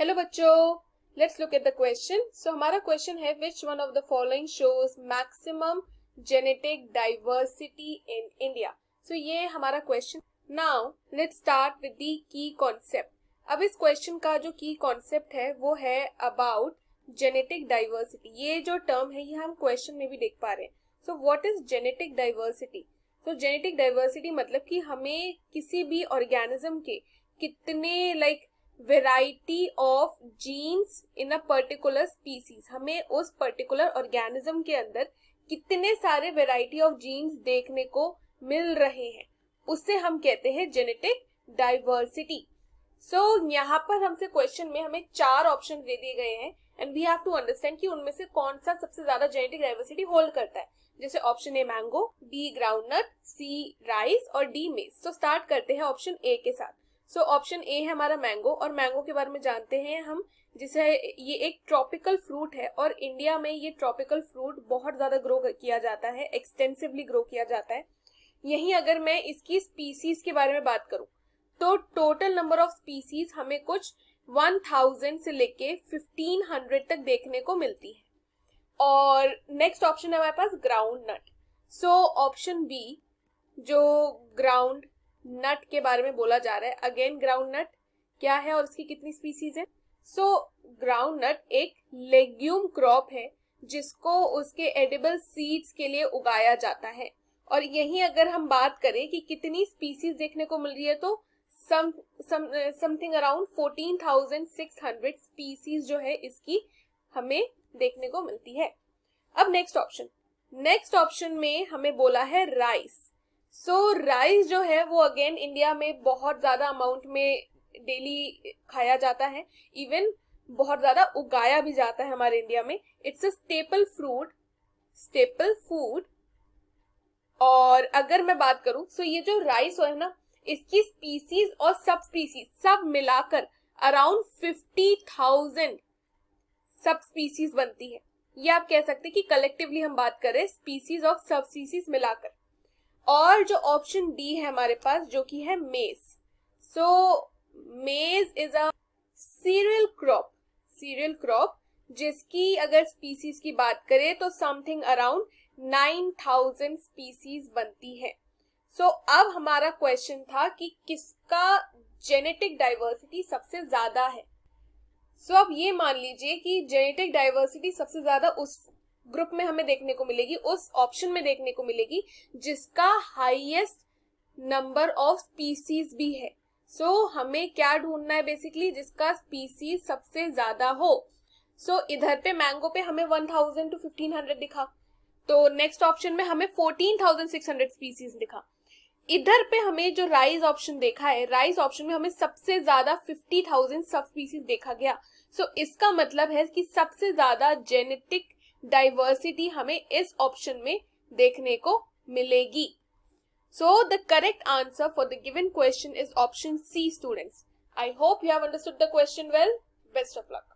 Hello बच्चों, let's look at the question. So हमारा question है which one of the following shows maximum genetic diversity in India. So ये हमारा question. Now let's start with the key concept. अब इस question का जो की कॉन्सेप्ट है वो है अबाउट जेनेटिक डाइवर्सिटी। ये जो टर्म है ये हम क्वेश्चन में भी देख पा रहे हैं। So what is genetic diversity? तो जेनेटिक डाइवर्सिटी मतलब कि हमें किसी भी ऑर्गेनिज्म के कितने variety of genes in a particular species, हमें उस पर्टिकुलर ऑर्गेनिज्म के अंदर कितने सारे वेराइटी ऑफ जीन्स देखने को मिल रहे हैं, उससे हम कहते हैं जेनेटिक डाइवर्सिटी। सो यहाँ पर हमसे क्वेश्चन में हमें 4 ऑप्शन दे दिए गए हैं and we have to understand कि उनमें से कौन सा सबसे ज्यादा जेनेटिक डाइवर्सिटी होल्ड करता है। जैसे option A mango, B groundnut, C rice और डी मेज। तो स्टार्ट करते हैं ऑप्शन ए के साथ। सो ऑप्शन ए है हमारा मैंगो, और मैंगो के बारे में जानते हैं हम, जिसे ये एक ट्रॉपिकल फ्रूट है और इंडिया में ये ट्रॉपिकल फ्रूट बहुत ज्यादा ग्रो किया जाता है, एक्सटेंसिवली ग्रो किया जाता है। यहीं अगर मैं इसकी स्पीसीज के बारे में बात करूं तो टोटल नंबर ऑफ स्पीसीज हमें कुछ 1000 से लेके 1500 तक देखने को मिलती है। और नेक्स्ट ऑप्शन है हमारे पास groundnut. So option B जो ग्राउंड नट के बारे में बोला जा रहा है, अगेन ग्राउंड नट क्या है और उसकी कितनी स्पीसीज है? सो ग्राउंड नट एक लेग्यूम क्रॉप है जिसको उसके एडिबल सीड्स के लिए उगाया जाता है। और यहीं अगर हम बात करें कि कितनी स्पीसीज देखने को मिल रही है तो समथिंग अराउंड 14,600 स्पीसीज जो है इसकी हमें देखने को मिलती है। अब नेक्स्ट ऑप्शन में हमें बोला है राइस। सो राइस जो है वो अगेन इंडिया में बहुत ज्यादा अमाउंट में डेली खाया जाता है, इवन बहुत ज्यादा उगाया भी जाता है हमारे इंडिया में। It's a staple food. और अगर मैं बात करूं सो ये जो राइस है ना, इसकी स्पीसीज और सब स्पीसीज सब मिलाकर अराउंड 50,000 सब स्पीसीज बनती है। ये आप कह सकते हैं कि कलेक्टिवली हम बात करें स्पीसीज और सब स्पीसीज मिलाकर। और जो ऑप्शन डी है हमारे पास जो कि है मेज। सो मेज इज अ सीरियल क्रॉप जिसकी अगर स्पीसीज की बात करें तो समथिंग अराउंड 9,000 स्पीसीज बनती है। सो अब हमारा क्वेश्चन था कि किसका जेनेटिक डाइवर्सिटी सबसे ज्यादा है। सो अब ये मान लीजिए कि जेनेटिक डाइवर्सिटी सबसे ज्यादा उस ग्रुप में हमें देखने को मिलेगी, उस ऑप्शन में देखने को मिलेगी जिसका हाईएस्ट नंबर ऑफ स्पीसीज भी है। सो हमें क्या ढूंढना है बेसिकली, जिसका स्पीसीज सबसे ज्यादा हो। सो इधर पे मैंगो पे हमें 1000 to 1500 दिखा, तो नेक्स्ट ऑप्शन में हमें 14,600 स्पीसीज दिखा। इधर पे हमें जो राइस ऑप्शन देखा है, राइस ऑप्शन में हमें सबसे ज्यादा 50,000 सब स्पीसीज देखा गया। सो इसका मतलब है कि सबसे ज्यादा जेनेटिक डाइवर्सिटी हमें इस ऑप्शन में देखने को मिलेगी। So the correct answer for the given question is option C, students. I hope you have understood the question well. Best of luck.